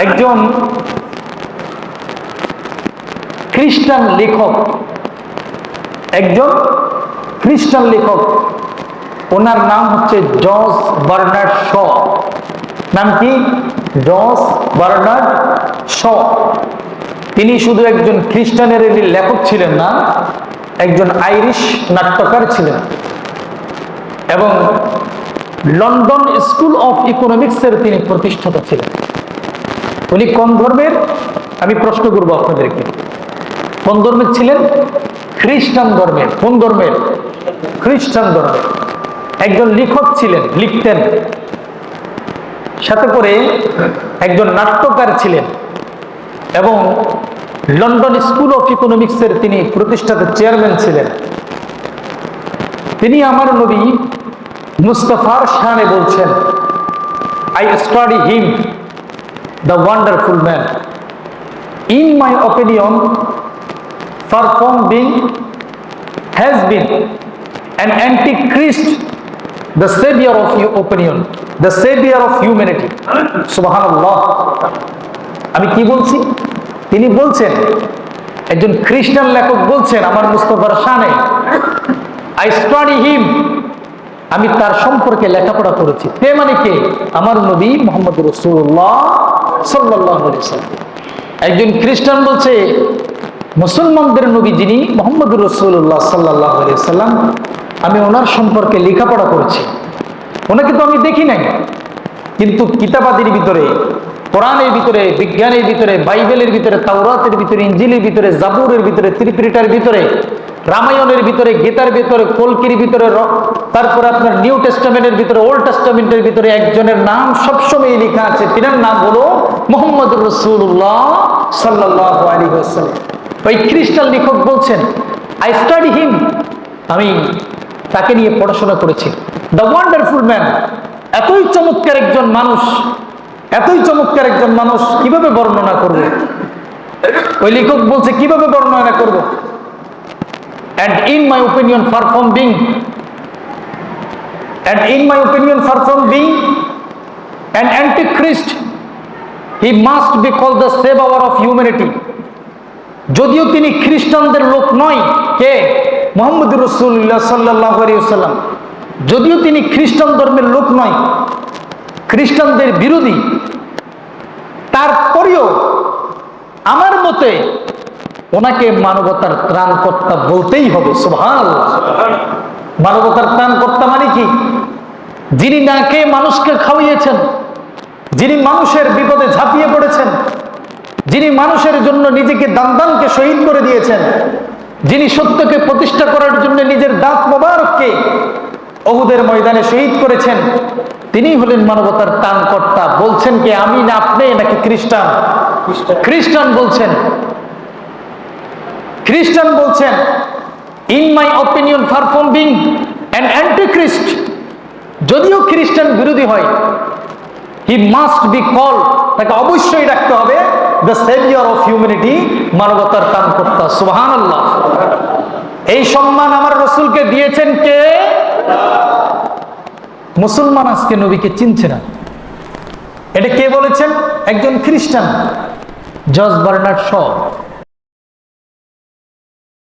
একজন খ্রিস্টান লেখক, ওনার নাম হচ্ছে জর্জ বার্নার্ড শ। নাম কি? George Bernard Shaw. তিনি শুধু একজন খ্রিস্টানের লেখক ছিলেন না, একজন আইরিশ নাট্যকার ছিলেন এবং লন্ডন স্কুল অফ ইকোনমিক্সের তিনি প্রতিষ্ঠাতা ছিলেন। উনি কোন ধর্মের? আমি প্রশ্ন করবো আপনাদেরকে, কোন ধর্মের ছিলেন? খ্রিস্টান ধর্মের। কোন ধর্মের? খ্রিস্টান ধর্মের। একজন লেখক ছিলেন, লিখতেন, সাথে করে একজন নাট্যকার ছিলেন এবং লন্ডন স্কুল অফ ইকোনমিক্সের তিনি প্রতিষ্ঠাতা চেয়ারম্যান ছিলেন। তিনি আমার নবী মুস্তাফার শানে বলছেন, I study him, the wonderful man. In my opinion, far from being, has been an antichrist, the savior of your opinion, the savior of humanity. Subhanallah. আমি কি বলছি? তিনি বলছেন, একজন খ্রিস্টান লেখক বলছেন আমার মুস্তাফার শানে, I study him, আমি তার সম্পর্কে লেখাপড়া করেছি। তে মানে কে? আমার নবী মুহাম্মদ রাসূলুল্লাহ সাল্লাল্লাহু আলাইহি ওয়াসাল্লাম। একজন খ্রিস্টান বলছে মুসলমানদের নবী যিনি মুহাম্মদ রাসূলুল্লাহ সাল্লাল্লাহু আলাইহি ওয়াসাল্লাম, আমি ওনার সম্পর্কে লেখাপড়া করেছি। ওনাকে তো আমি দেখি নাই, কিন্তু কিতাবাদির ভিতরে, কোরআনের ভিতরে, বিজ্ঞানের ভিতরে, বাইবেলের ভিতরে, তাওরাতের ভিতরে, ইনজিলের ভিতরে, জাবুরের ভিতরে, ত্রিপিটকের ভিতরে, রামায়ণের ভিতরে, গীতার ভিতরে, কলকির ভিতরে, তারপরে আপনার নিউ টেস্টামেন্টের ভিতরে, ওল্ড টেস্টামেন্টের ভিতরে একজনের নাম সবসময় লেখা আছে। তিনার নাম হলো মুহাম্মদুর রাসূলুল্লাহ সাল্লাল্লাহু আলাইহি ওয়াসাল্লাম। ওই খ্রিস্টান লেখক বলছেন, আই স্টাডি হিম, আমি তাকে নিয়ে পড়াশোনা করেছি। দ্য ওয়ান্ডারফুল ম্যান, এতই চমৎকার একজন মানুষ, এতই চমৎকার একজন মানুষ, কিভাবে বর্ণনা করব? ওই লেখক বলছে কিভাবে বর্ণনা করব? And in my opinion, far from being an antichrist, he must be called the savior of humanity. যদিও তিনি খ্রিস্টানদের লোক নয়, কে? মুহাম্মদুর রাসূলুল্লাহ সাল্লাল্লাহু আলাইহি ওয়াসাল্লাম। যদিও তিনি খ্রিস্টান ধর্মের লোক নয়, খ্রিস্টানদের বিরোধী, তারপরেও আমার মতে ওনাকে মানবতার ত্রাণকর্তা বলতেই হবে। সুবহানাল্লাহ। মানবতার ত্রাণকর্তা মানে কি? যিনি না খেয়ে মানুষকে খাওয়িয়েছেন, যিনি মানুষের বিপদে ঝাঁপিয়ে পড়েছেন, যিনি মানুষের জন্য নিজেকে দান-দানকে শহীদ করে দিয়েছেন, যিনি সত্যকে প্রতিষ্ঠা করার জন্য নিজের দাঁত মোবারককে উহুদের ময়দানে শহীদ করেছেন, তিনি হলেন মানবতার ত্রাণকর্তা। বলছেন কে? আমি না আপনি নাকি খ্রিস্টান? খ্রিস্টান বলছেন, খ্রিস্টান বলছেন, in my opinion far from being an antichrist, যদিও খ্রিস্টান বিরোধী হয়, হি মাস্ট বি কল, তাকে অবশ্যই ডাকতে হবে দ্য সেভিয়র অফ হিউম্যানিটি, মানবতার ত্রাণকর্তা। সুবহানাল্লাহ। এই সম্মান আমার রাসূলকে দিয়েছেন কে? মুসলমান আজকে নবীকে চিনছে না। এটা কে বলেছেন? একজন খ্রিস্টান, জর্জ বার্নার্ড শ।